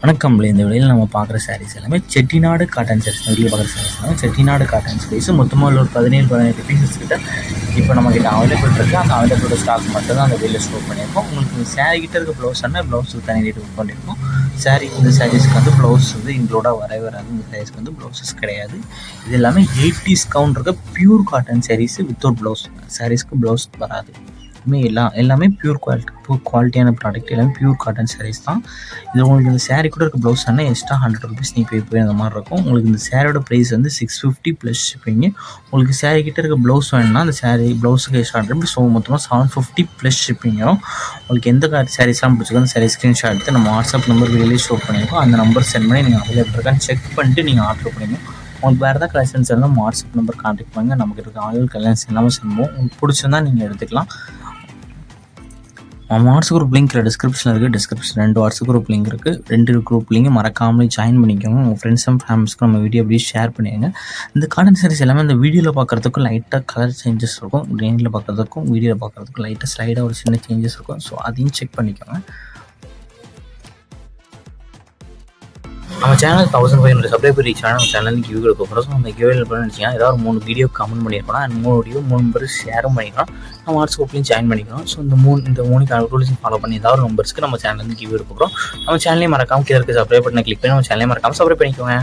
வணக்கம். இந்த வீடியோவில் நம்ம பார்க்குற சாரீஸ் எல்லாமே செட்டிநாடு காட்டன் சாரீஸ். இந்த வீடியோ பார்க்குற சாரீஸ் எல்லாமே செட்டிநாடு காட்டன் சாரீஸ். மொத்தமாக ஒரு 17 பீசஸ் கிட்ட இப்போ நம்மக்கிட்ட அவைலபிள் இருக்குது. அந்த அவைலபிளோட ஸ்டாக் மட்டும் தான் அந்த வீடியோவில் ஷோ பண்ணியிருக்கோம். உங்களுக்கு சாரீ கிட்ட இருக்க ப்ளவுஸ் ஆனால் ப்ளவுஸுக்கு தனி ரேட் புக் பண்ணியிருக்கோம். இந்த சாரீஸ்க்கு வந்து ப்ளவுஸ் வந்து இன்க்ளூடாக வராது. இந்த சாரீஸ்க்கு வந்து ப்ளவுஸஸ் கிடையாது. இது எல்லாமே 80s கவுண்ட் இருக்க pure cotton sarees without blouse. சாரீஸ்க்கு ப்ளவுஸ் வராது. எல்லாமே பியூர் குவாலிட்டியான ப்ராடக்ட். எல்லாமே பியூர் காட்டன் சாரீஸ் தான். இது உங்களுக்கு இந்த சாரீ கூட இருக்க ப்ளவுஸ் ஆனால் எக்ஸ்ட்ரா 100 ருபீஸ் நீங்கள் பே அந்த மாதிரி இருக்கும். உங்களுக்கு இந்த சாரியோட ப்ரைஸ் வந்து 650 ப்ளஸ் ஷிப்பிங்கு. உங்களுக்கு சாரீ கிட்ட இருக்க ப்ளவுஸ் வேணும்னா அந்த சாரீ ப்ளவுஸுக்கு எக்ஸ்ட்ரா 100 ஸோ மொத்தமாக 750 ப்ளஸ் ஷிப்பிங் வரும். உங்களுக்கு எந்த சாரீஸ்லாம் பிடிச்சிக்கோ அந்த சாரீ ஸ்க்ரீன்ஷாட் எடுத்து நம்ம வாட்ஸ்அப் நம்பர் வெளியே ஷோ பண்ணியிருக்கோம். அந்த நம்பர் சென்ட் பண்ணி நீங்கள் அவைலபிள் இருக்கான்னு செக் பண்ணிட்டு நீங்கள் ஆர்டர் பண்ணிங்க. உங்களுக்கு வேறு ஏதாவது கலெக்ஷன்ஸ் இருந்தால் வாட்ஸ்அப் நம்பர் கான்டாக்ட் பண்ணுங்கள். நமக்கு இருக்க ஆயில் கலெக்ஷன்ஸ் எல்லாமே செல்வோம். உங்களுக்கு பிடிச்சிருந்தா நீங்கள் எடுத்துக்கலாம். வாட்ஸ்அப் குரூப் லிங்க் டிஸ்கிரிப்ஷனில் இருக்குது. டிஸ்கிரிப்ஷன் 2 வாட்ஸ்அப் குரூப் லிங்க் இருக்குது. 2 குரூப் லிங்க் மறக்காமலே ஜாயின் பண்ணிக்கோங்க. உங்கள் ஃப்ரெண்ட்ஸ் அண்ட் ஃபேமிலிஸ்க்கு நம்ம வீடியோ அப்படியே ஷேர் பண்ணிடுங்க. இந்த காட்டன் சாரீஸ் எல்லாமே இந்த வீடியோவில் பார்க்குறதுக்கும் லைட்டாக கலர் சேஞ்சஸ் இருக்கும். நேரில் பார்க்குறதுக்கும் வீடியோவில் பார்க்குறதுக்கும் லைட்டாக ஸ்லைடாக ஒரு சின்ன சேஞ்சஸ் இருக்கும். ஸோ அதையும் செக் பண்ணிக்கோங்க. நம்ம சேனல் 1500 சப்ஸ்கிரைபர் ரீச் ஆனால் நம்ம சேனலுக்கு கிவ்வே கொடுக்க போகிறோம். ஸோ அந்த கிவ்வே நினச்சிங்கன்னா ஏதாவது 3 வீடியோ கமெண்ட் பண்ணியிருக்கோம். அந்த 3 வீடியோ 3 பேர் ஷேரும் பண்ணிக்கலாம். நம்ம வாட்ஸ்அப்லையும் ஜாயின் பண்ணிக்கலாம். ஸோ இந்த 3 ரூல்ஸையும் ஃபாலோ பண்ணி ஏதாவது நம்பர்ஸ்க்கு நம்ம சேனல் கிவ்வே கொடுக்குறோம். நம்ம சேனலையும் மறக்காமல் கீழே இருக்க சப்ஸ்கிரைப் பட்டனை கிளிக் பண்ணி நம்ம சேனலையும் மறக்காமல் சப்ஸ்கிரைப் பண்ணிக்கோங்க.